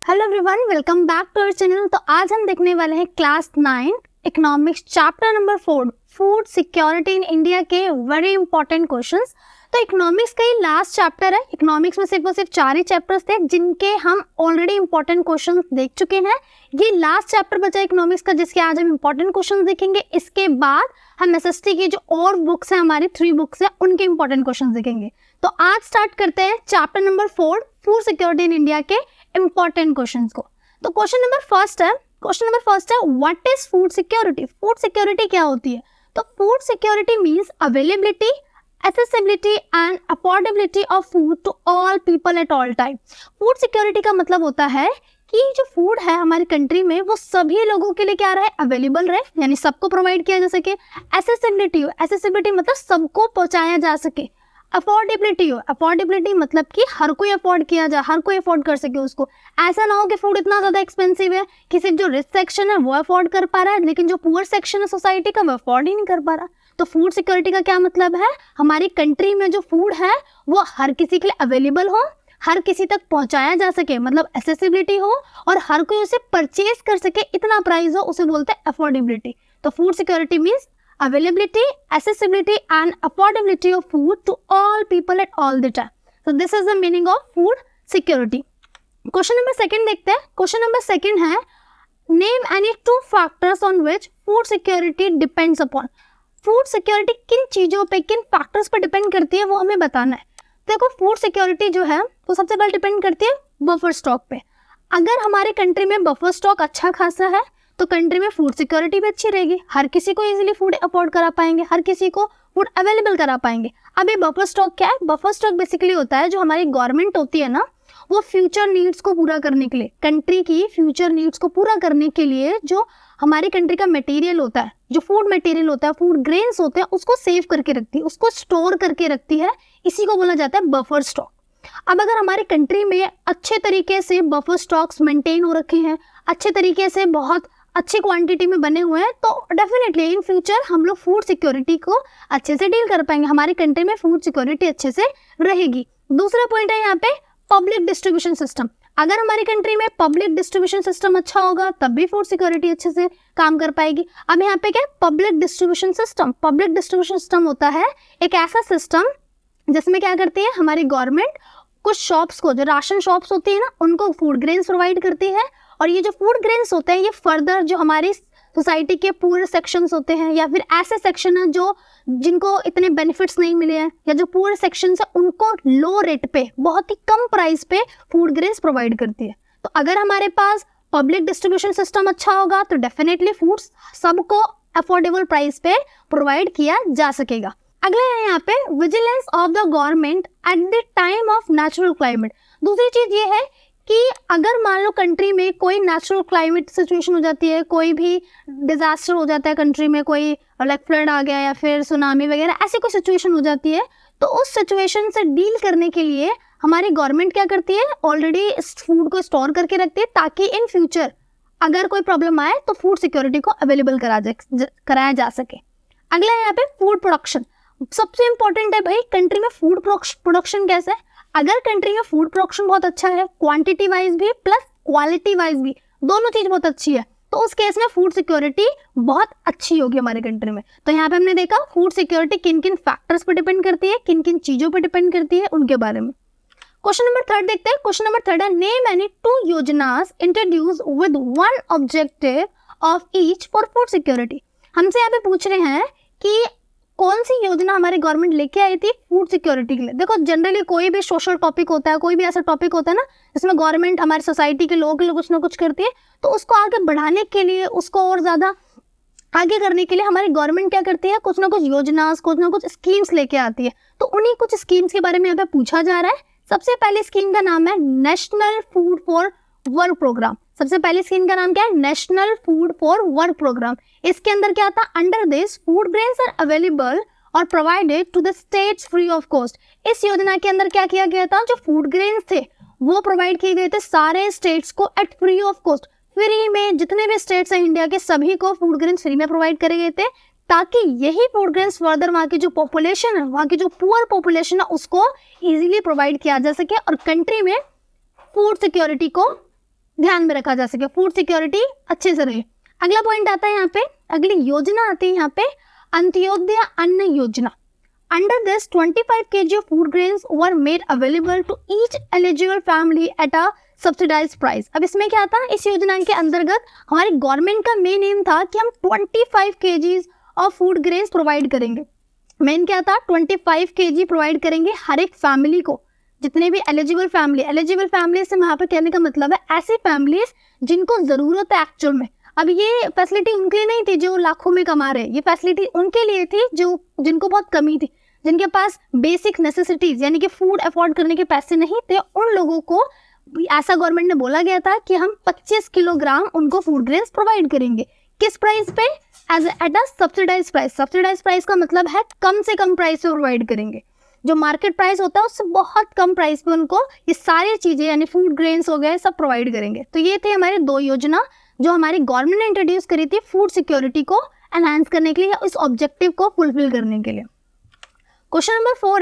Hello everyone, welcome back to our channel. तो आज हम देखने वाले हैं class 9 economics chapter number 4 food security in India के वेरी इंपॉर्टेंट क्वेश्चंस। तो इकोनॉमिक्स का ये लास्ट चैप्टर है। इकोनॉमिक्स में सिर्फ 4 ही चैप्टर्स थे जिनके हम ऑलरेडी इंपॉर्टेंट क्वेश्चंस देख चुके हैं। ये लास्ट चैप्टर बचा इकोनॉमिक्स का जिसके आज हम इंपॉर्टेंट क्वेश्चन देखेंगे। इसके बाद हम एसएसटी की जो और बुक्स हैं, हमारी 3 बुक्स हैं, उनके इंपॉर्टेंट क्वेश्चन देखेंगे। तो आज स्टार्ट करते हैं chapter number 4 food security in India के इंपॉर्टेंट क्वेश्चंस को। तो क्वेश्चन नंबर फर्स्ट है what is food security. Food security क्या होती है? तो food security means availability, accessibility and affordability of food to all people at all time। Food security का मतलब होता है कि जो फूड है हमारी कंट्री में वो सभी लोगों के लिए क्या रहे, अवेलेबल रहे, यानी सबको प्रोवाइड किया जा सके। एसेसिबिलिटी मतलब सबको पहुंचाया जा सके। अफोर्डेबिलिटी मतलब कि हर कोई अफोर्ड किया जाए, हर कोई अफोर्ड कर सके उसको। ऐसा ना हो कि फूड इतना ज़्यादा एक्सपेंसिव है कि सिर्फ जो रिच सेक्शन है वो अफोर्ड कर पा रहा है, लेकिन जो पुअर सेक्शन है सोसाइटी का वो अफोर्ड ही नहीं कर पा रहा। तो फूड सिक्योरिटी का क्या मतलब है? हमारी कंट्री में जो फूड है वो हर किसी के लिए अवेलेबल हो, हर किसी तक पहुंचाया जा सके, मतलब एसेसिबिलिटी हो, और हर कोई उसे परचेज कर सके, इतना प्राइस हो, उसे बोलते हैं अफोर्डेबिलिटी। तो food security means availability, accessibility and affordability of food to all people at all the time. So this is the meaning of food security. Question number 2 देखते हैं। Question number 2 है name any 2 factors on which food security depends upon। Food security किन चीज़ों पे, किन factors पर depend करती है वो हमें बताना है। देखो, फूड सिक्योरिटी जो है वो सबसे पहले डिपेंड करती है बफर स्टॉक पे। अगर हमारे कंट्री में बफर स्टॉक अच्छा खासा है तो कंट्री में फूड सिक्योरिटी भी अच्छी रहेगी, हर किसी को इजीली फूड अफोर्ड करा पाएंगे, हर किसी को फूड अवेलेबल करा पाएंगे। अब ये बफर स्टॉक क्या है? बफर स्टॉक बेसिकली होता है जो हमारी गवर्नमेंट होती है ना, वो फ्यूचर नीड्स को पूरा करने के लिए, कंट्री की फ्यूचर नीड्स को पूरा करने के लिए जो हमारी कंट्री का मटेरियल होता है, जो फूड मटेरियल होता है, फूड ग्रेन्स होते हैं, उसको सेव करके रखती है, उसको स्टोर करके रखती है। इसी को बोला जाता है बफर स्टॉक। अब अगर हमारी कंट्री में अच्छे तरीके से बफर स्टॉक्स मेंटेन हो रखे हैं, अच्छे तरीके से बहुत अच्छी क्वांटिटी में बने हुए हैं, तो डेफिनेटली इन फ्यूचर हम लोग फूड सिक्योरिटी को अच्छे से डील कर पाएंगे, हमारी कंट्री में फूड सिक्योरिटी अच्छे से रहेगी। दूसरा पॉइंट है यहाँ पे पब्लिक डिस्ट्रीब्यूशन सिस्टम। अगर हमारी कंट्री में पब्लिक डिस्ट्रीब्यूशन सिस्टम अच्छा होगा तब भी फूड सिक्योरिटी अच्छे से काम कर पाएगी। अब यहाँ पे क्या है? Public distribution system. Public distribution system होता है एक ऐसा सिस्टम जिसमें क्या करती है हमारी गवर्नमेंट कुछ शॉप्स को, जो राशन शॉप्स होती है ना, उनको फूड ग्रेन्स प्रोवाइड करती है, और ये जो फूड ग्रेन्स होते हैं ये फर्दर जो हमारी सोसाइटी के पूरे सेक्शंस होते हैं, या फिर ऐसे सेक्शन हैं जो जिनको इतने बेनिफिट्स नहीं मिले हैं, या जो पूरे सेक्शंस हैं उनको लो रेट पे, बहुत ही कम प्राइस पे फूड ग्रेन्स प्रोवाइड करती है। तो अगर हमारे पास पब्लिक डिस्ट्रीब्यूशन सिस्टम अच्छा होगा तो डेफिनेटली फूड्स सबको अफोर्डेबल प्राइस पे प्रोवाइड किया जा सकेगा। अगला है यहाँ पे vigilance of the government at the time of natural climate. दूसरी चीज ये है कि अगर मान लो कंट्री में कोई नेचुरल क्लाइमेट सिचुएशन हो जाती है, कोई भी डिजास्टर हो जाता है कंट्री में, कोई लाइक फ्लड आ गया या फिर सुनामी वगैरह, ऐसी कोई सिचुएशन हो जाती है, तो उस सिचुएशन से डील करने के लिए हमारी गवर्नमेंट क्या करती है, ऑलरेडी इस फूड को स्टोर करके रखती है ताकि इन फ्यूचर अगर कोई प्रॉब्लम आए तो फूड सिक्योरिटी को अवेलेबल कराया जा सके। अगला है यहाँ पे फूड प्रोडक्शन। सबसे इंपॉर्टेंट है भाई कंट्री में फूड प्रोडक्शन कैसे है। अगर कंट्री में फूड प्रोडक्शन बहुत अच्छा है, क्वांटिटी वाइज भी प्लस क्वालिटी वाइज भी, दोनों चीज बहुत अच्छी है, तो उस केस में फूड सिक्योरिटी बहुत अच्छी होगी हमारे कंट्री में। तो यहाँ पे हमने देखा फूड सिक्योरिटी किन किन फैक्टर्स पर डिपेंड करती है, किन किन चीजों पर डिपेंड करती है, उनके बारे में। क्वेश्चन नंबर 3 देखते हैं। क्वेश्चन नंबर 3 है नेम एनी 2 योजनास introduce with 1 objective of each for food security. हमसे यहाँ पे पूछ रहे हैं कि कौन सी योजना हमारी गवर्नमेंट लेके आई थी फूड सिक्योरिटी के लिए। देखो, जनरली कोई भी सोशल टॉपिक होता है, कोई भी ऐसा टॉपिक होता है ना जिसमें गवर्नमेंट हमारी सोसाइटी के लोगों के लिए कुछ ना कुछ करती है, तो उसको आगे बढ़ाने के लिए, उसको और ज़्यादा आगे करने के लिए हमारी गवर्नमेंट क्या करती है, कुछ ना कुछ योजना, कुछ ना कुछ स्कीम्स लेके आती है। तो उन्हीं कुछ स्कीम्स के बारे में यहाँ पे पूछा जा रहा है। सबसे पहली स्कीम का नाम है national food for work programme. सबसे पहली स्कीम का नाम क्या है? National food for work programme. इसके अंदर क्या था? Under this food grains are available और provided to the states free of cost. इस योजना के अंदर क्या किया गया था? जो फूड ग्रेन्स थे वो प्रोवाइड किए गए थे सारे स्टेट्स को at free of cost. Free में जितने भी स्टेट्स हैं इंडिया के सभी को फूड ग्रेन्स फ्री में प्रोवाइड करे गए थे, ताकि यही फूड ग्रेन्स फर्दर वहाँ की जो पॉपुलेशन है, वहाँ की जो पुअर पॉपुलेशन है, उसको इजीली प्रोवाइड किया जा सके और कंट्री में फूड सिक्योरिटी को ध्यान में रखा जा सके, फूड सिक्योरिटी अच्छे से रहे। अगला पॉइंट आता है यहाँ पे, अगली योजना आती है यहाँ पे अंत्योदय अन्न योजना। Under this 25 kg of food grains were made available to each eligible family at a subsidized price। अब इसमें क्या था, इस योजना के अंतर्गत हमारी गवर्नमेंट का मेन एम था कि हम 25 kg of food grains provide करेंगे। मेन क्या था, 25 kg प्रोवाइड करेंगे हर एक फैमिली को, जितने भी एलिजिबल फैमिली से यहाँ पे कहने का मतलब है ऐसी फैमिलीज जिनको जरूरत है एक्चुअल में। अब ये फैसिलिटी उनके लिए नहीं थी जो लाखों में कमा रहे, ये फैसिलिटी उनके लिए थी जो जिनको बहुत कमी थी, जिनके पास बेसिक नेसेसिटीज यानी कि फूड अफोर्ड करने के पैसे नहीं थे। उन लोगों को ऐसा गवर्नमेंट ने बोला गया था कि हम 25 किलोग्राम उनको फूड ग्रेन्स प्रोवाइड करेंगे। किस प्राइस पे, at a subsidize price. Subsidize price का मतलब है कम से कम प्राइस पे प्रोवाइड करेंगे, जो मार्केट प्राइस होता है उससे बहुत कम प्राइस पे उनको ये सारी चीजें यानी फूड ग्रेन्स हो गए सब प्रोवाइड करेंगे। तो ये थे हमारे दो योजना जो हमारी गवर्नमेंट ने इंट्रोड्यूस करी थी फूड सिक्योरिटी को एनहांस करने के लिए या उस ऑब्जेक्टिव को फुलफिल करने के लिए। क्वेश्चन नंबर 4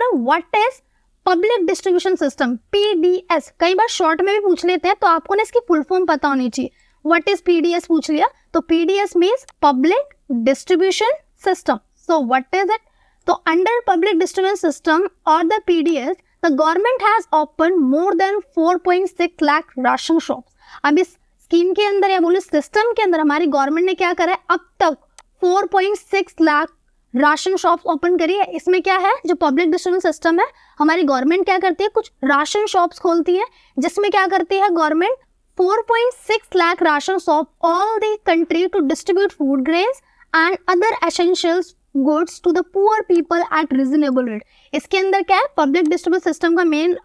है what is public distribution system, PDS। कई बार शॉर्ट में भी पूछ लेते हैं तो आपको ना इसकी फुल फॉर्म पता होनी चाहिए। व्हाट इज PDS पूछ लिया तो PDS means public distribution system. So what is it, तो अंडर पब्लिक डिस्ट्रीब्यूशन सिस्टम और the PDS the government has open more than 4.6 lakh ration shops. अब इस स्कीम के अंदर या बोले सिस्टम के अंदर हमारी गवर्नमेंट ने क्या करा है, अब तक 4.6 लाख राशन शॉप्स ओपन करी है। इसमें क्या है, जो पब्लिक डिस्ट्रीब्यूशन सिस्टम है हमारी गवर्नमेंट क्या करती है, कुछ राशन शॉप्स खोलती है जिसमें क्या करती है government 4.6 lakh ration shop all the country to distribute food grains and other essentials goods to the poor people at reasonable rate. इसके अंदर क्या है, पब्लिक डिस्ट्रीब्यूशन सिस्टम का मेन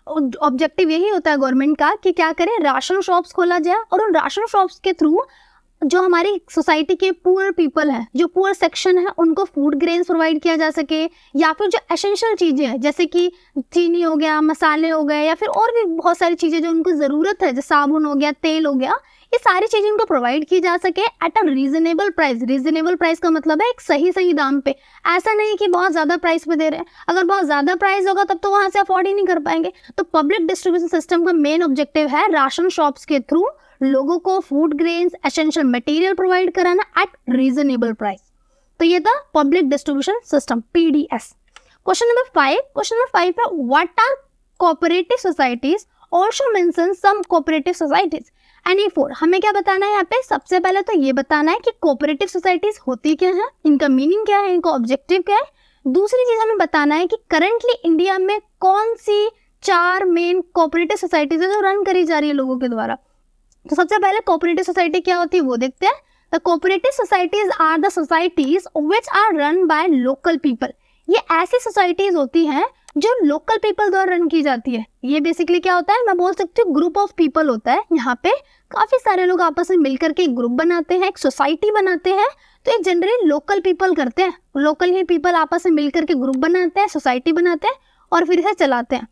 ऑब्जेक्टिव यही होता है गवर्नमेंट का कि क्या करें, राशन शॉप्स खोला जाए और उन राशन शॉप्स के थ्रू जो हमारी सोसाइटी के पुअर पीपल हैं, जो पुअर सेक्शन है, उनको फूड ग्रेन्स प्रोवाइड किया जा सके, या फिर जो एसेंशियल चीज़ें हैं जैसे कि चीनी हो गया, मसाले हो गए, या फिर और भी बहुत सारी चीज़ें जो उनको ज़रूरत है, जैसे साबुन हो गया, तेल हो गया, ये सारी चीज़ें उनको प्रोवाइड की जा सके at a reasonable price. Reasonable price का मतलब है एक सही सही दाम पे, ऐसा नहीं कि बहुत ज़्यादा प्राइस पे दे रहे हैं। अगर बहुत ज़्यादा प्राइस होगा तब तो वहाँ से अफोर्ड ही नहीं कर पाएंगे। तो पब्लिक डिस्ट्रीब्यूशन सिस्टम का मेन ऑब्जेक्टिव है राशन शॉप्स के थ्रू लोगों को food grains essential material provide कराना एट रीजनेबल प्राइस। तो ये था public distribution system PDS। Question number 5 है what are cooperative societies, also mention some cooperative societies. NE4 हमें क्या बताना है यहाँ पे, सबसे पहले तो ये बताना है कि कोऑपरेटिव सोसाइटीज होती क्या है, इनका मीनिंग क्या है, इनका ऑब्जेक्टिव क्या है। दूसरी चीज हमें बताना है कि करंटली इंडिया में कौन सी 4 मेन कोऑपरेटिव सोसाइटीज है जो रन करी जा रही है लोगों के द्वारा। तो सबसे पहले कोऑपरेटिव सोसाइटी क्या होती है वो देखते हैं। The cooperative societies are the societies which are run by local people. ये ऐसी सोसाइटीज होती हैं जो लोकल पीपल द्वारा रन की जाती है। ये बेसिकली क्या होता है, मैं बोल सकती हूँ ग्रुप ऑफ पीपल होता है। यहाँ पे काफी सारे लोग आपस में मिलकर के एक ग्रुप बनाते हैं, एक सोसाइटी बनाते हैं। तो ये जनरली लोकल पीपल करते हैं, लोकल ही पीपल आपस में मिलकर के ग्रुप बनाते हैं, सोसाइटी बनाते हैं और फिर इसे चलाते हैं।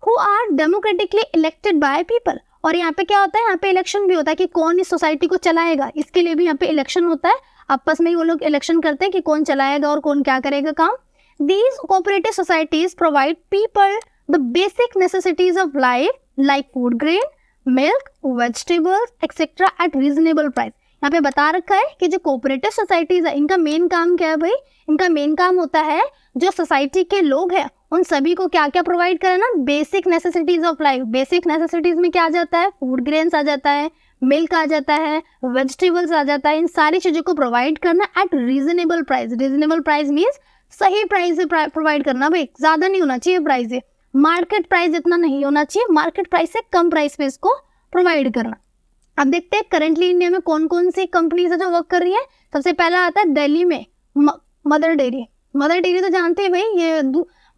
Who are democratically elected by people. और यहाँ पे क्या होता है, यहाँ पे इलेक्शन भी होता है कि कौन इस सोसाइटी को चलाएगा, इसके लिए भी यहाँ पे इलेक्शन होता है। आपस में ही वो लोग इलेक्शन करते हैं कि कौन चलाएगा और कौन क्या करेगा काम। These cooperative societies provide people the basic necessities of life like food grain, milk, vegetables, etc. at reasonable price। यहाँ पे बता रखा है कि जो कोऑपरेटिव सोसाइटीज है इनका मेन काम क्या है भाई, इनका मेन काम होता है जो सोसाइटी के लोग हैं उन सभी को क्या क्या प्रोवाइड कराना, basic necessities of life. Basic necessities में क्या आ जाता है, फूड ग्रेन्स आ जाता है, मिल्क आ जाता है, वेजिटेबल्स आ जाता है। इन सारी चीज़ों को प्रोवाइड करना eight reasonable price. Reasonable price means सही प्राइस से प्रोवाइड करना भाई, ज़्यादा नहीं होना चाहिए प्राइस, ये मार्केट प्राइस इतना नहीं होना चाहिए, मार्केट प्राइस से कम प्राइस पे इसको प्रोवाइड करना। अब देखते हैं करंटली इंडिया में कौन कौन सी कंपनीज है जो वर्क कर रही है। सबसे पहला आता है दिल्ली में मदर डेयरी। मदर डेयरी तो जानते हैं भाई, ये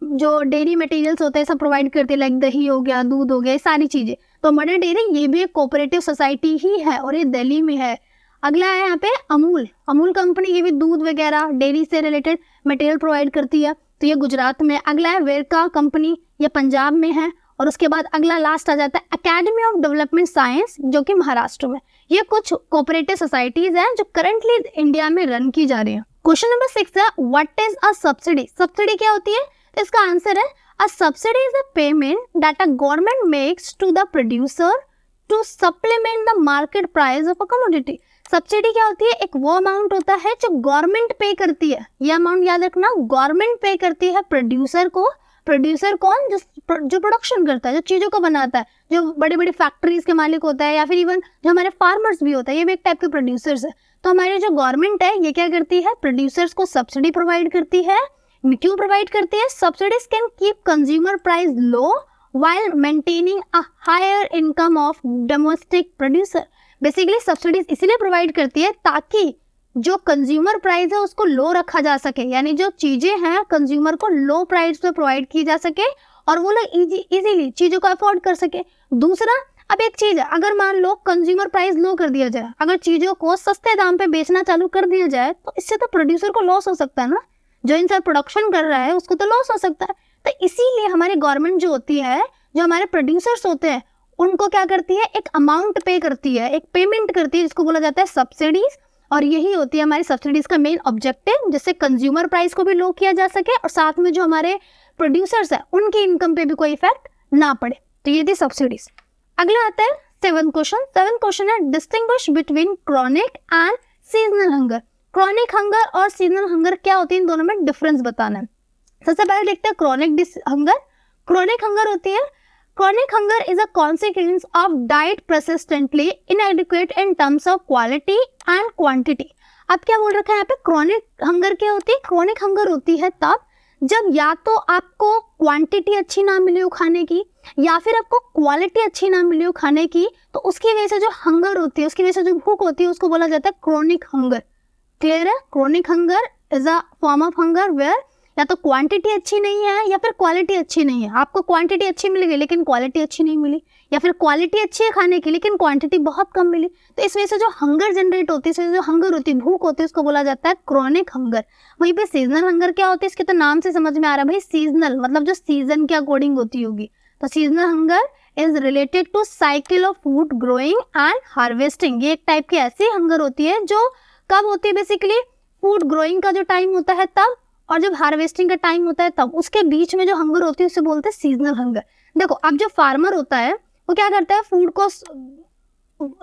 जो डेयरी मटेरियल्स होते हैं सब प्रोवाइड करती है, लाइक दही हो गया, दूध हो गया, ये सारी चीज़ें। तो मदर डेयरी ये भी एक कोऑपरेटिव सोसाइटी ही है और ये दिल्ली में है। अगला है यहाँ पे अमूल कंपनी, ये भी दूध वगैरह डेयरी से रिलेटेड मटेरियल प्रोवाइड करती है, तो ये गुजरात में। अगला है वेरका कंपनी, ये पंजाब में है। और उसके बाद अगला लास्ट आ जाता है एकेडमी ऑफ डेवलपमेंट साइंस, जो कि महाराष्ट्र में। ये कुछ कोऑपरेटिव सोसाइटीज हैं जो करंटली इंडिया में रन की जा रही है। क्वेश्चन नंबर 6 है what is a subsidy. Subsidy क्या होती है, तो इसका आंसर है a subsidy is a payment that a government makes to the producer to supplement the market price of a commodity. Subsidy क्या होती है? एक वो अमाउंट होता है जो गवर्नमेंट पे करती है। ये अमाउंट याद रखना, गवर्नमेंट पे करती है प्रोड्यूसर को। प्रोड्यूसर कौन? जो प्रोडक्शन करता है, जो चीजों को बनाता है, जो बड़ी बड़ी फैक्ट्रीज के मालिक होता है, या फिर इवन जो हमारे फार्मर्स भी होता है, ये भी एक टाइप के प्रोड्यूसर्स है। तो हमारी जो गवर्नमेंट है ये क्या करती है? प्रोड्यूसर्स को सब्सिडी प्रोवाइड करती है। क्यों प्रोवाइड करती है? Subsidies can keep consumer price low while maintaining a higher income of domestic producer। Basically subsidies इसीलिए प्रोवाइड करती है ताकि जो कंज्यूमर प्राइस है उसको लो रखा जा सके, यानी जो चीजें हैं कंज्यूमर को लो प्राइस पे प्रोवाइड की जा सके और वो लोग इजीली चीजों को अफोर्ड कर सके। दूसरा, अब एक चीज है, अगर मान लो कंज्यूमर प्राइस लो कर दिया जाए, अगर चीजों को सस्ते दाम पे बेचना चालू कर दिया जाए तो इससे तो प्रोड्यूसर को लॉस हो सकता है ना, जो इंसान प्रोडक्शन कर रहा है उसको तो लॉस हो सकता है। तो इसीलिए हमारी गवर्नमेंट जो होती है, जो हमारे प्रोड्यूसर्स होते हैं, उनको क्या करती है? एक अमाउंट पे करती है, एक पेमेंट करती है, जिसको बोला जाता है सब्सिडीज। और यही होती है हमारी सब्सिडीज का मेन ऑब्जेक्टिव, जिससे कंज्यूमर प्राइस को भी लो किया जा सके और साथ में जो हमारे प्रोड्यूसर्स है उनकी इनकम पे भी कोई इफेक्ट ना पड़े। तो ये थी सब्सिडीज। अगला आता है सेवंथ क्वेश्चन है distinguish between chronic and seasonal hunger. Chronic hunger और सीजनल हंगर क्या होती है, इन दोनों में डिफरेंस बताना है। सबसे पहले देखते हैं क्रॉनिक हंगर। क्रॉनिक हंगर होती है, chronic hunger is a consequence of diet persistently inadequate in terms of quality and quantity। अब क्या बोल रखा है यहाँ पे? क्रॉनिक हंगर क्या होती है? क्रॉनिक हंगर होती है तब जब या तो आपको क्वांटिटी अच्छी ना मिले हो खाने की, या फिर आपको क्वालिटी अच्छी ना मिले हो खाने की, तो उसकी वजह से जो हंगर होती है, उसकी वजह से जो भूख होती है, उसको बोला जाता है क्रॉनिक हंगर। क्लियर है? Chronic hunger is a form of hunger where या तो क्वांटिटी अच्छी नहीं है या फिर क्वालिटी अच्छी नहीं है। आपको क्वांटिटी अच्छी मिल गई लेकिन क्वालिटी अच्छी नहीं मिली, या फिर क्वालिटी अच्छी है खाने की लेकिन क्वांटिटी बहुत कम मिली। तो इस वजह से जो हंगर जनरेट होती है, इस वजह से जो हंगर होती है, भूख होती है, उसको बोला जाता है क्रॉनिक हंगर। वहीं पे सीजनल हंगर क्या होती है? इसके तो नाम से समझ में आ रहा है भाई, सीजनल मतलब जो सीजन के अकॉर्डिंग होती होगी। तो seasonal hunger is related to cycle of food growing and harvesting. ये एक टाइप की ऐसी हंगर होती है जो कब होती है? बेसिकली फूड ग्रोइंग का जो टाइम होता है तब, और जब हार्वेस्टिंग का टाइम होता है तब, उसके बीच में जो हंगर होती है उसे बोलते हैं सीजनल हंगर। देखो, अब जो फार्मर होता है वो क्या करता है? फूड को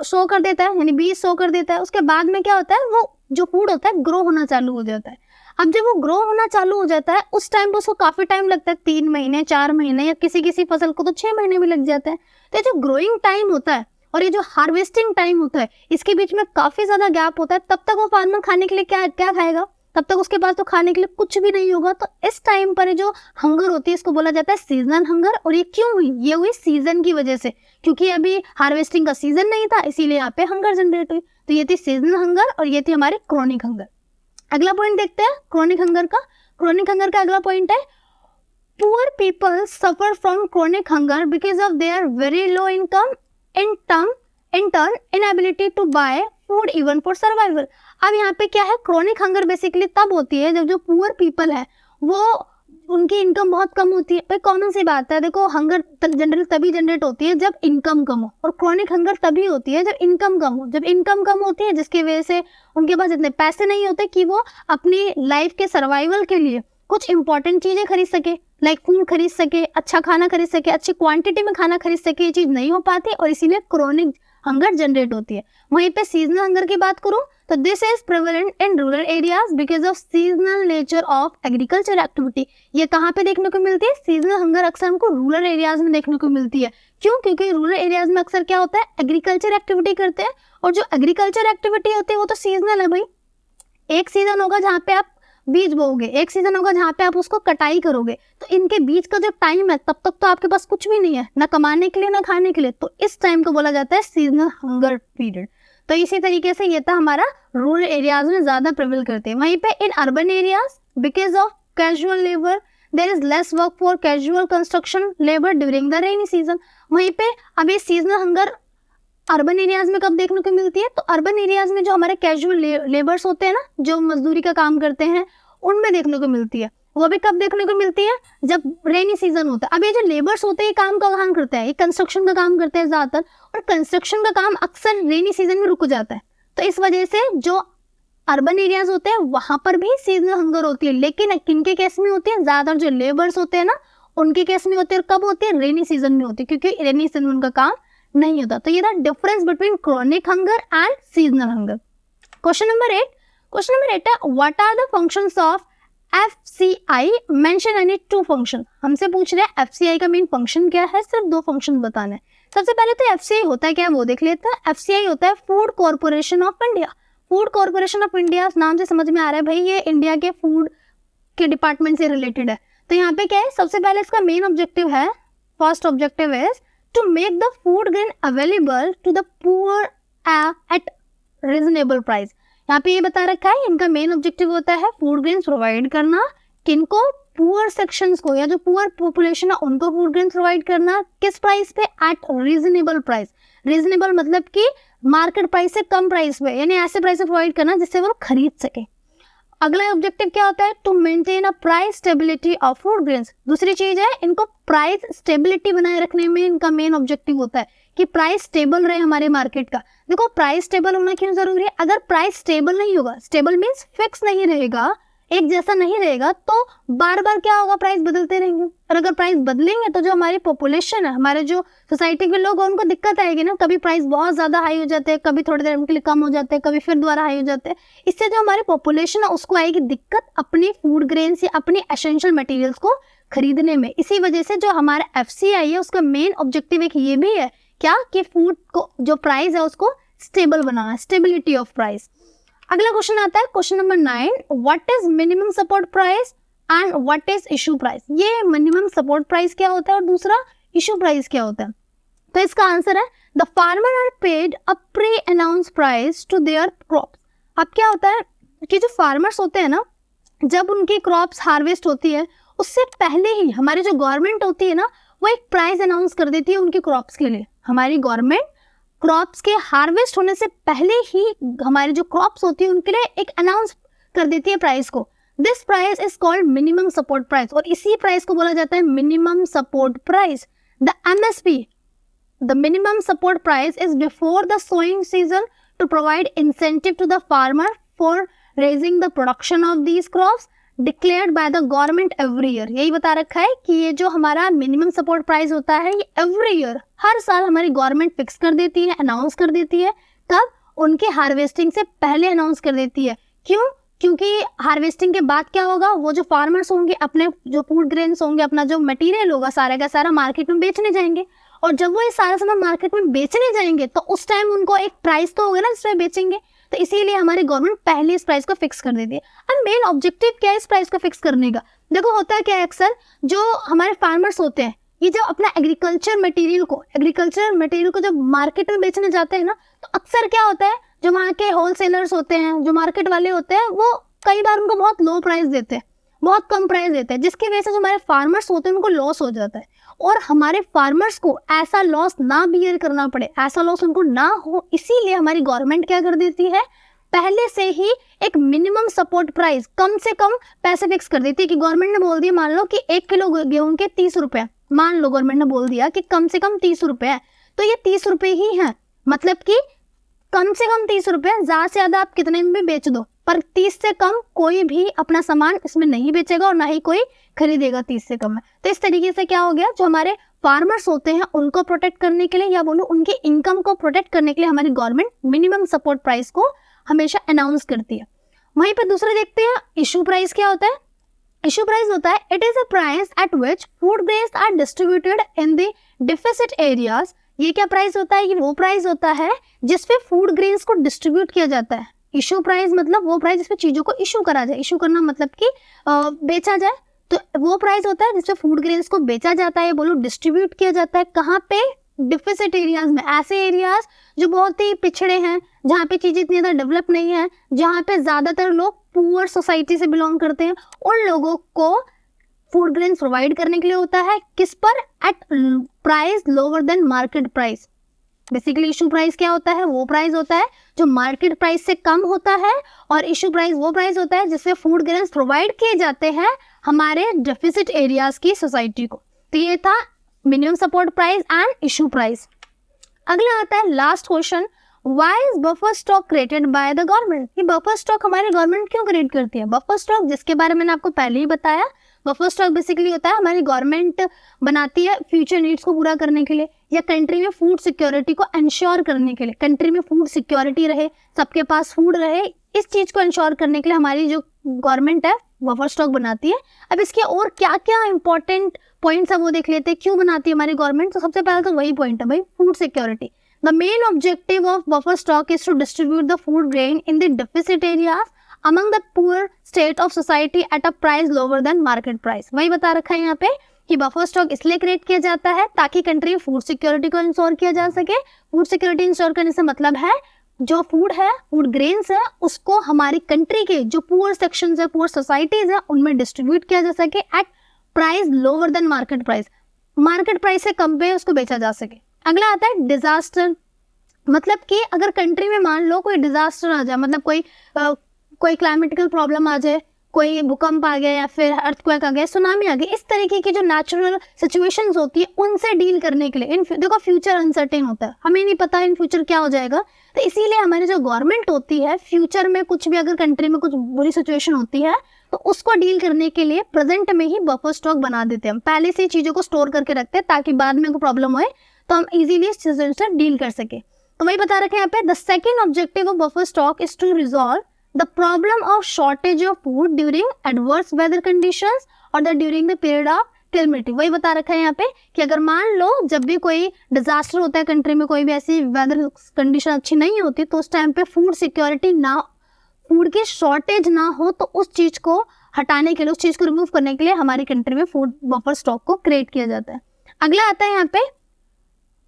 शो कर देता है, यानी बीज शो कर देता है। उसके बाद में क्या होता है? वो जो फूड होता है ग्रो होना चालू हो जाता है। अब जब वो ग्रो होना चालू हो जाता है उस टाइम पर उसको काफी टाइम लगता है, 3 महीने 4 महीने, या किसी किसी फसल को तो 6 महीने भी लग जाता है। तो ये जो ग्रोइंग टाइम होता है और ये जो हार्वेस्टिंग टाइम होता है, इसके बीच में काफी ज्यादा गैप होता है। तब तक वो फार्मर खाने के लिए क्या खाएगा? तब तक उसके पास तो खाने के लिए कुछ भी नहीं होगा। तो इस टाइम पर जो हंगर होती है इसको बोला जाता है सीजनल हंगर। और ये क्यों हुई? ये हुई सीजन की वजह से, क्योंकि अभी हार्वेस्टिंग का सीजन नहीं था, इसीलिए यहाँ पे हंगर जनरेट हुई। तो ये थी सीजनल हंगर और ये थी हमारे क्रॉनिक हंगर। अगला पॉइंट देखते हैं क्रॉनिक हंगर का। क्रॉनिक हंगर का अगला पॉइंट है poor people suffer from chronic hunger because of their very low income in turn inability to buy food even for survival। अब यहाँ पे क्या है? क्रॉनिक हंगर बेसिकली तब होती है जब जो पुअर पीपल है वो उनकी इनकम बहुत कम होती है। भाई कॉमन सी बात है, देखो हंगर जनरल तभी जनरेट होती है जब इनकम कम हो, और क्रॉनिक हंगर तभी होती है जब इनकम कम हो। जब इनकम कम होती है जिसकी वजह से उनके पास इतने पैसे नहीं होते कि वो अपनी लाइफ के सर्वाइवल के लिए कुछ इंपॉर्टेंट चीजें खरीद सके, लाइक फूड खरीद सके, अच्छा खाना खरीद सके, अच्छी क्वांटिटी में खाना खरीद सके, ये चीज नहीं हो पाती और इसीलिए क्रॉनिक हंगर जनरेट होती है। वहीं पे सीजनल हंगर की बात करूं तो this is prevalent in rural areas because of seasonal nature of agriculture activity. ये कहाँ पे देखने को मिलती है? सीजनल हंगर अक्सर हमको रूरल एरियाज में देखने को मिलती है। क्यों? क्योंकि रूरल एरियाज में अक्सर क्या होता है? एग्रीकल्चर एक्टिविटी करते हैं, और जो एग्रीकल्चर एक्टिविटी होती है वो तो सीजनल है भाई। एक सीजन होगा जहाँ पे आप बीज बोओगे, एक सीजन होगा जहाँ पे आप उसको कटाई करोगे। तो इनके बीच का जो टाइम है तब तक तो आपके पास कुछ भी नहीं है, ना कमाने के लिए ना खाने के लिए। तो इस टाइम को बोला जाता है सीजनल हंगर पीरियड। तो इसी तरीके से ये था हमारा रूरल एरियाज में ज्यादा प्रिवेल करते हैं। वहीं पे in urban areas because of casual labour there is less work for casual construction labour during the rainy season. वहीं पे अभी सीजनल हंगर अर्बन एरियाज में कब देखने को मिलती है? तो अर्बन एरियाज में जो हमारे कैजुअल लेबर्स होते हैं ना, जो मजदूरी का काम करते हैं, उनमें देखने को मिलती है। वो भी कब देखने को मिलती है? जब रेनी सीजन होता है। अब ये जो लेबर्स होते हैं ये काम का काम करते हैं, ये कंस्ट्रक्शन का काम करते हैं ज्यादातर, और कंस्ट्रक्शन का काम अक्सर रेनी सीजन में रुक जाता है। तो इस वजह से जो अर्बन एरियाज होते हैं वहां पर भी सीजनल हंगर होती है। लेकिन किनके केस में होती है? ज्यादातर जो लेबर्स होते हैं ना उनके केस में होती है। कब होती है? रेनी सीजन में होती है, क्योंकि रेनी सीजन में उनका काम नहीं होता। तो ये था difference between chronic hunger and seasonal hunger. Question number 8 है what are the functions of FCI, mention any 2 function. हमसे पूछ रहे हैं FCI का मेन फंक्शन क्या है, सिर्फ 2 फंक्शन बताना है। सबसे पहले तो FCI होता है क्या है वो देख लेते हैं। FCI होता है food corporation of India. Food corporation of India नाम से समझ में आ रहा है भाई ये इंडिया के फूड के डिपार्टमेंट से रिलेटेड है। तो यहाँ पे क्या है, सबसे पहले इसका मेन ऑब्जेक्टिव है, first objective is to make the food grain available to the poor at reasonable price. यहाँ पे ये बता रखा है इनका मेन ऑब्जेक्टिव होता है फूड ग्रेन्स प्रोवाइड करना, किनको, पुअर सेक्शंस को या जो पुअर पॉपुलेशन है उनको फूड ग्रेन्स प्रोवाइड करना। किस प्राइस पे, एट रीजनेबल प्राइस। रीजनेबल मतलब कि मार्केट प्राइस से कम प्राइस पे, यानी ऐसे प्राइस पे प्रोवाइड करना जिससे वो खरीद सके। अगला ऑब्जेक्टिव क्या होता है, to maintain a price stability of food grains. दूसरी चीज है इनको प्राइस स्टेबिलिटी बनाए रखने में इनका मेन ऑब्जेक्टिव होता है कि प्राइस स्टेबल रहे हमारे मार्केट का। देखो प्राइस स्टेबल होना क्यों जरूरी है, अगर प्राइस स्टेबल नहीं होगा, स्टेबल मीन्स फिक्स नहीं रहेगा, एक जैसा नहीं रहेगा, तो बार बार क्या होगा, प्राइस बदलते रहेंगे। और अगर प्राइस बदलेंगे तो जो हमारी पॉपुलेशन है, हमारे जो सोसाइटी के लोग हैं उनको दिक्कत आएगी ना। कभी प्राइस बहुत ज्यादा हाई हो जाते हैं, कभी थोड़ी देर के लिए कम हो जाते हैं, कभी फिर दोबारा हाई हो जाते हैं। इससे जो हमारी पॉपुलेशन है उसको आएगी दिक्कत अपने फूड ग्रेन्स या अपने एसेंशियल मटेरियल्स को खरीदने में। इसी वजह से जो हमारा FCI है उसका मेन ऑब्जेक्टिव एक ये भी है क्या, कि फूड को जो प्राइस है उसको stable banana, stability of price. अगला क्वेश्चन आता है question number 9, what is minimum support price and what is issue price. ये मिनिमम सपोर्ट प्राइस क्या होता है और दूसरा इशू प्राइस क्या होता है। तो इसका आंसर है the farmer are paid a pre announce price to their crops. अब क्या होता है कि जो फार्मर्स होते हैं ना, जब उनकी क्रॉप्स हार्वेस्ट होती है उससे पहले ही हमारी जो गवर्नमेंट होती है ना वो एक प्राइस अनाउंस कर देती है उनकी क्रॉप्स के लिए। हमारी गवर्नमेंट क्रॉप्स के हार्वेस्ट होने से पहले ही हमारी जो क्रॉप्स होती है उनके लिए एक अनाउंस कर देती है प्राइस को। This price is called minimum support price, और इसी प्राइस को बोला जाता है minimum support price. The MSP, the minimum support price is before the sowing season to provide incentive to the farmer for raising the production of these crops declared by the government every year. यही बता रखा है कि ये जो हमारा minimum support price होता है ये एवरी ईयर, हर साल हमारी गवर्नमेंट फिक्स कर देती है, अनाउंस कर देती है। कब, उनके हार्वेस्टिंग से पहले अनाउंस कर देती है। क्यों, क्योंकि हार्वेस्टिंग के बाद क्या होगा, वो जो फार्मर्स होंगे अपने जो फूड ग्रेन्स होंगे, अपना जो मटेरियल होगा सारा का सारा मार्केट में बेचने जाएंगे, और जब वो ये सारा सामान मार्केट में बेचने जाएंगे तो उस टाइम उनको एक प्राइस तो होगा ना जिसमें बेचेंगे। तो इसीलिए हमारी गवर्नमेंट पहले इस प्राइस को फिक्स कर देती है। अब मेन ऑब्जेक्टिव क्या है इस प्राइस को फिक्स करने का, देखो होता है क्या है, अक्सर जो हमारे फार्मर्स होते हैं ये जो अपना एग्रीकल्चर मटेरियल को जब मार्केट में बेचने जाते हैं ना, तो अक्सर क्या होता है जो वहाँ के होलसेलर्स होते हैं, जो मार्केट वाले होते हैं, वो कई बार उनको बहुत लो प्राइस देते हैं, बहुत कम प्राइस देते हैं, जिसकी वजह से जो हमारे फार्मर्स होते हैं उनको लॉस हो जाता है। और हमारे फार्मर्स को ऐसा लॉस ना बियर करना पड़े, ऐसा लॉस उनको ना हो, इसीलिए हमारी गवर्नमेंट क्या कर देती है, पहले से ही एक मिनिमम सपोर्ट प्राइस, कम से कम पैसे फिक्स कर देती है। कि गवर्नमेंट ने बोल दिया, मान लो कि 1 किलो गेहूं के 30 रुपए, मान लो गवर्नमेंट ने बोल दिया कि कम से कम 30 रुपए है, तो ये 30 रुपए ही है, मतलब कि कम से कम 30 रुपए, ज्यादा से ज्यादा आप कितने में भी बेच दो, पर 30 से कम कोई भी अपना सामान इसमें नहीं बेचेगा और ना ही कोई खरीदेगा 30 से कम है। तो इस तरीके से क्या हो गया, जो हमारे फार्मर्स होते हैं उनको प्रोटेक्ट करने के लिए, या बोलो उनकी इनकम को प्रोटेक्ट करने के लिए, हमारी गवर्नमेंट मिनिमम सपोर्ट प्राइस को हमेशा अनाउंस करती है। वहीं पर दूसरा देखते हैं इशू प्राइस क्या होता है। इशू प्राइस होता है it is a price at which food grains are distributed in the deficit areas. ये क्या प्राइस होता है, ये वो प्राइस होता है जिसपे फूड ग्रेन्स को डिस्ट्रीब्यूट किया जाता है। इशू प्राइस मतलब वो प्राइस जिसपे चीजों को इशू करा जाए, इशू करना मतलब कि बेचा जाए, तो वो प्राइस होता है जिसपे फूड ग्रेन्स को बेचा जाता है, बोलो डिस्ट्रीब्यूट किया जाता है। कहाँ पे, डिफिसिट एरियाज में, ऐसे एरियाज जो बहुत ही पिछड़े हैं, जहाँ पे चीजें इतनी ज्यादा डेवलप नहीं है, जहाँ पे ज्यादातर लोग पुअर सोसाइटी से बिलोंग करते हैं, उन लोगों को फूड ग्रेन्स प्रोवाइड करने के लिए होता है। किस पर, at price lower than market price. Basically issue price क्या होता है, वो प्राइस होता है जो मार्केट प्राइस से कम होता है, और इशू प्राइस वो प्राइस होता है जिससे फूड ग्रेन्स प्रोवाइड किए जाते हैं हमारे डेफिसिट एरियाज की सोसाइटी को। तो ये था minimum support price and issue price. अगला आता है last question, why is buffer stock created by the government. ये बफर स्टॉक हमारी गवर्नमेंट क्यों क्रिएट करती है। बफर स्टॉक, जिसके बारे में मैंने आपको पहले ही बताया, बफर स्टॉक बेसिकली होता है हमारी गवर्नमेंट बनाती है फ्यूचर नीड्स को पूरा करने के लिए, या कंट्री में फूड सिक्योरिटी को इंश्योर करने के लिए, कंट्री में फूड सिक्योरिटी रहे, सबके पास फूड रहे, इस चीज़ को इंश्योर करने के लिए हमारी जो गवर्नमेंट है बफर स्टॉक बनाती है। अब इसके और क्या क्या इंपॉर्टेंट पॉइंट्स है वो देख लेते हैं, क्यों बनाती है हमारी गवर्नमेंट। तो सबसे पहले तो वही पॉइंट है भाई, food security. The main objective of buffer stock is to distribute the food grain in the deficit areas among the poor state of society at a price lower than market price. वही बता रखा है यहाँ पे कि buffer stock इसलिए create किया जाता है ताकि कंट्री में फूड सिक्योरिटी को इंश्योर किया जा सके। फूड सिक्योरिटी इंश्योर करने से मतलब है जो फूड है, फूड ग्रेन्स है, उसको हमारी कंट्री के जो पुअर सेक्शंस है, पुअर सोसाइटीज है, उनमें डिस्ट्रीब्यूट किया जा सके at price lower than market price, market price से कम पे उसको बेचा जा सके। अगला आता है डिजास्टर, मतलब कि अगर कंट्री में मान लो कोई डिजास्टर आ जाए, मतलब कोई क्लाइमेटिकल प्रॉब्लम आ जाए, कोई भूकंप आ गया या फिर अर्थक्वेक आ गया, सुनामी आ गई, इस तरीके की जो नेचुरल सिचुएशंस होती है उनसे डील करने के लिए, देखो फ्यूचर अनसर्टेन होता है, हमें नहीं पता इन फ्यूचर क्या हो जाएगा, तो इसीलिए हमारी जो गवर्नमेंट होती है फ्यूचर में कुछ भी अगर कंट्री में कुछ बुरी सिचुएशन होती है तो उसको डील करने के लिए प्रेजेंट में ही बफर स्टॉक बना देते हैं। हम पहले से चीज़ों को स्टोर करके रखते हैं ताकि बाद में कोई प्रॉब्लम होए तो हम इजीली इस चीज़ों से डील कर सके। तो वही बता रखे हैं यहाँ पे, the second objective of buffer stock is to resolve the problem of shortage of food during adverse weather conditions और during the period of calamity। वही बता रखा है यहाँ पे कि अगर मान लो जब भी कोई डिजास्टर होता है कंट्री में, कोई भी ऐसी वेदर कंडीशन अच्छी नहीं होती, तो उस टाइम पे फूड सिक्योरिटी ना, फूड की शॉर्टेज ना हो, तो उस चीज़ को हटाने के लिए, उस चीज़ को रिमूव करने के लिए हमारी कंट्री में फूड बफर स्टॉक को क्रिएट किया जाता है। अगला आता है यहाँ पे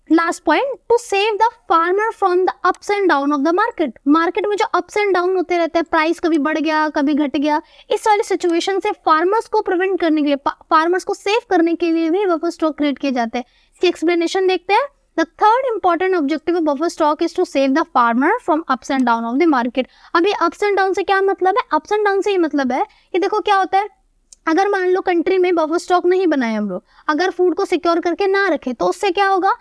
last point, to save the farmer from the ups and down of the market. Market में जो अप्स एंड डाउन होते रहते हैं, प्राइस कभी बढ़ गया कभी घट गया, इस वाली सिचुएशन से फार्मर्स को प्रिवेंट करने के लिए, फार्मर्स को सेव करने के लिए भी बफर स्टॉक क्रिएट किए जाते हैं। इसकी एक्सप्लेनेशन देखते हैं। The third important objective of buffer stock is to save the farmer from ups and down of the market. अभी अप्स एंड डाउन से क्या मतलब है? अप्स एंड डाउन से ये मतलब है कि देखो क्या होता है, अगर मान लो कंट्री में बफर स्टॉक नहीं बनाए हम लोग, अगर फूड को सिक्योर करके ना रखे, तो उससे क्या होगा,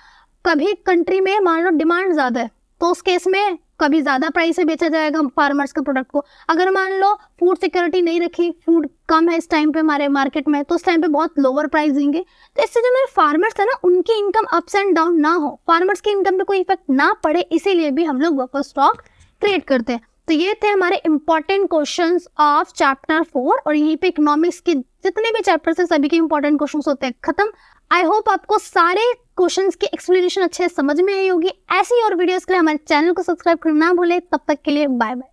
कभी कंट्री में मान लो डिमांड ज़्यादा है तो उस केस में कभी ज़्यादा प्राइस से बेचा जाएगा फार्मर्स के प्रोडक्ट को। अगर मान लो फूड सिक्योरिटी नहीं रखी, फूड कम है इस टाइम पे हमारे मार्केट में, तो उस टाइम पे बहुत लोअर प्राइस देंगे। तो इससे जो मेरे फार्मर्स है ना, उनकी इनकम अप्स एंड डाउन ना हो, फार्मर्स की इनकम पे कोई इफेक्ट ना पड़े, इसीलिए भी हम लोग बफर स्टॉक क्रिएट करते हैं। तो ये थे हमारे इंपॉर्टेंट क्वेश्चंस ऑफ चैप्टर 4, और यहीं पे इकोनॉमिक्स के जितने भी चैप्टर्स हैं सभी के इंपॉर्टेंट क्वेश्चंस होते हैं खत्म। आई होप आपको सारे क्वेश्चंस की एक्सप्लेनेशन अच्छे से समझ में आई होगी। ऐसी और वीडियोस के लिए हमारे चैनल को सब्सक्राइब करना ना भूले। तब तक के लिए बाय बाय।